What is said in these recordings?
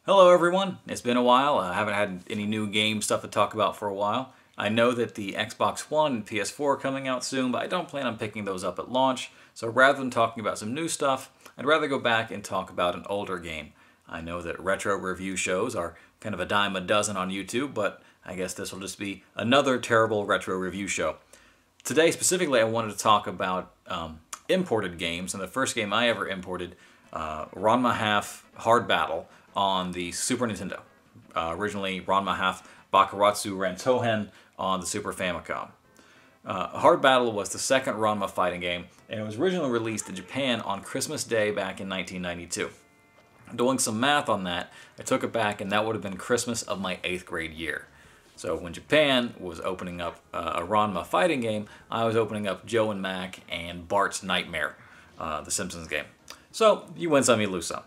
Hello everyone, it's been a while. I haven't had any new game stuff to talk about for a while. I know that the Xbox One and PS4 are coming out soon, but I don't plan on picking those up at launch. So rather than talking about some new stuff, I'd rather go back and talk about an older game. I know that retro review shows are kind of a dime a dozen on YouTube, but I guess this will just be another terrible retro review show. Today specifically I wanted to talk about imported games, and the first game I ever imported, Ranma Hard Battle, on the Super Nintendo. Originally Ranma Bakaretsu Rantohen on the Super Famicom. Hard Battle was the second Ranma fighting game, and it was originally released in Japan on Christmas Day back in 1992. Doing some math on that, I took it back, and that would have been Christmas of my 8th grade year. So when Japan was opening up a Ranma fighting game, I was opening up Joe and Mac and Bart's Nightmare, the Simpsons game. So you win some, you lose some.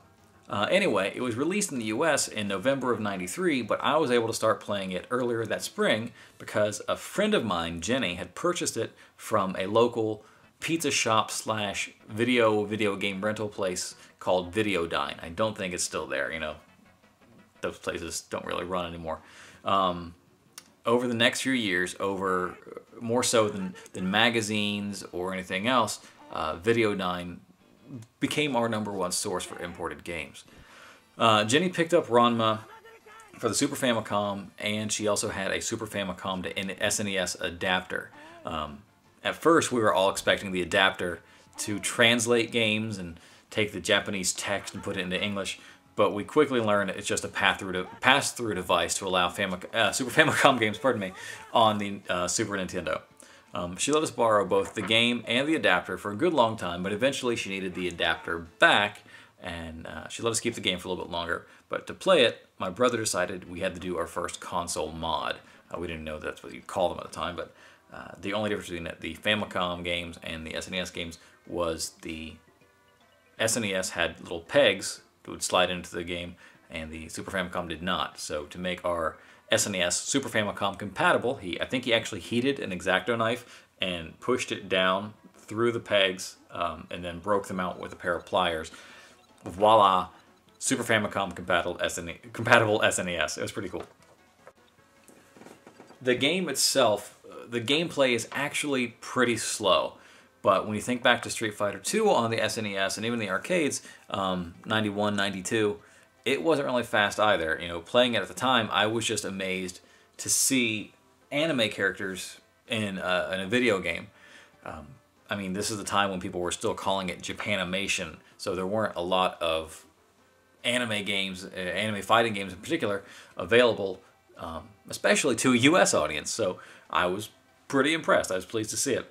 Anyway, it was released in the US in November of '93, but I was able to start playing it earlier that spring because a friend of mine, Jenny, had purchased it from a local pizza shop slash video game rental place called Videodyne. I don't think it's still there, you know. Those places don't really run anymore. Over the next few years, over more so than magazines or anything else, Videodyne became our #1 source for imported games. Jenny picked up Ranma for the Super Famicom, and she also had a Super Famicom to SNES adapter. At first, we were all expecting the adapter to translate games and take the Japanese text and put it into English, but we quickly learned it's just a pass-through device to allow Super Famicom games, on the Super Nintendo. She let us borrow both the game and the adapter for a good long time, but eventually she needed the adapter back, and she let us keep the game for a little bit longer. But to play it, my brother decided we had to do our first console mod. We didn't know that's what you called them at the time, but the only difference between the Famicom games and the SNES games was the SNES had little pegs that would slide into the game, and the Super Famicom did not. So to make our SNES Super Famicom compatible, I think he actually heated an X-Acto knife and pushed it down through the pegs and then broke them out with a pair of pliers. Voila! Super Famicom compatible SNES. It was pretty cool. The game itself, the gameplay is actually pretty slow. But when you think back to Street Fighter II on the SNES and even the arcades, 91, 92, it wasn't really fast either. You know, playing it at the time, I was just amazed to see anime characters in a video game. I mean, this is the time when people were still calling it Japanimation, so there weren't a lot of anime games, anime fighting games in particular, available, especially to a US audience. So I was pretty impressed. I was pleased to see it.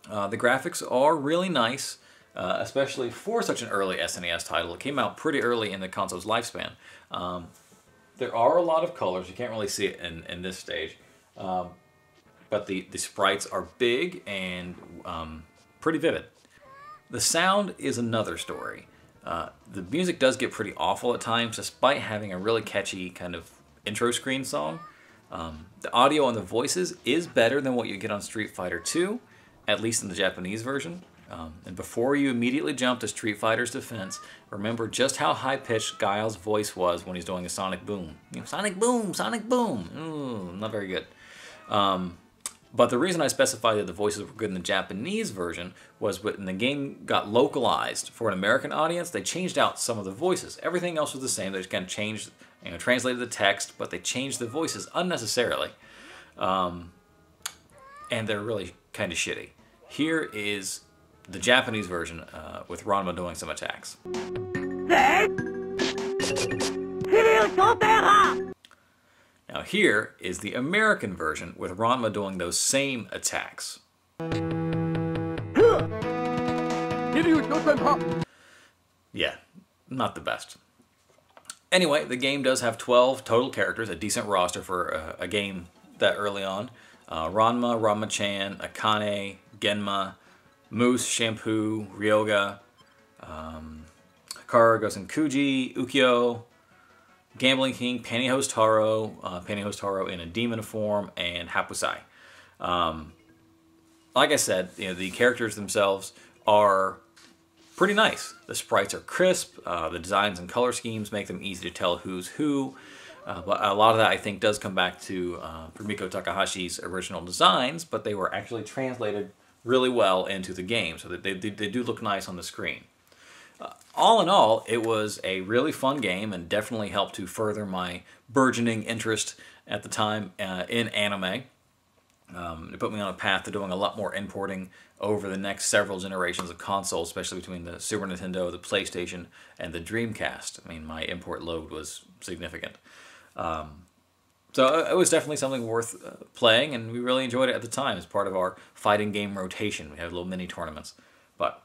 The graphics are really nice. Especially for such an early SNES title. It came out pretty early in the console's lifespan. There are a lot of colors. You can't really see it in this stage. But the sprites are big and pretty vivid. The sound is another story. The music does get pretty awful at times, despite having a really catchy kind of intro screen song. The audio and the voices is better than what you get on Street Fighter II, at least in the Japanese version. And before you immediately jump to Street Fighter's defense, remember just how high-pitched Guile's voice was when he's doing a Sonic Boom. You know, Sonic Boom, Sonic Boom. Ooh, not very good. But the reason I specified that the voices were good in the Japanese version was when the game got localized for an American audience, they changed out some of the voices. Everything else was the same. They just kind of changed, translated the text, but they changed the voices unnecessarily. And they're really kind of shitty. Here is the Japanese version with Ranma doing some attacks. Now here is the American version with Ranma doing those same attacks. Yeah, not the best. Anyway, the game does have 12 total characters, a decent roster for a game that early on. Ranma, ranma-chan, Akane, Genma, Moose, Shampoo, Ryoga, Hikaru, Gosenkuji, Ukyo, Gambling King, Pantyhose Taro in a demon form, and Hapusai. Like I said, the characters themselves are pretty nice. The sprites are crisp, the designs and color schemes make them easy to tell who's who. But a lot of that, I think, does come back to Fumiko Takahashi's original designs, but they were actually translated really well into the game, so that they do look nice on the screen. All in all, it was a really fun game and definitely helped to further my burgeoning interest at the time in anime. It put me on a path to doing a lot more importing over the next several generations of consoles, especially between the Super Nintendo, the PlayStation, and the Dreamcast. I mean, my import load was significant. So it was definitely something worth playing, and we really enjoyed it at the time as part of our fighting game rotation. We had little mini tournaments. But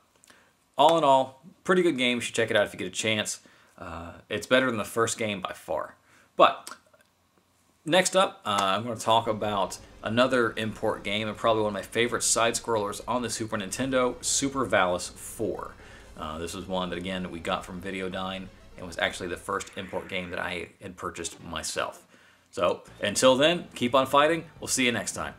all in all, pretty good game. You should check it out if you get a chance. It's better than the first game by far. But next up, I'm going to talk about another import game and probably one of my favorite side-scrollers on the Super Nintendo, Super Valis 4. This was one that, again, we got from Videodyne. It was actually the first import game that I had purchased myself. So, until then, keep on fighting. We'll see you next time.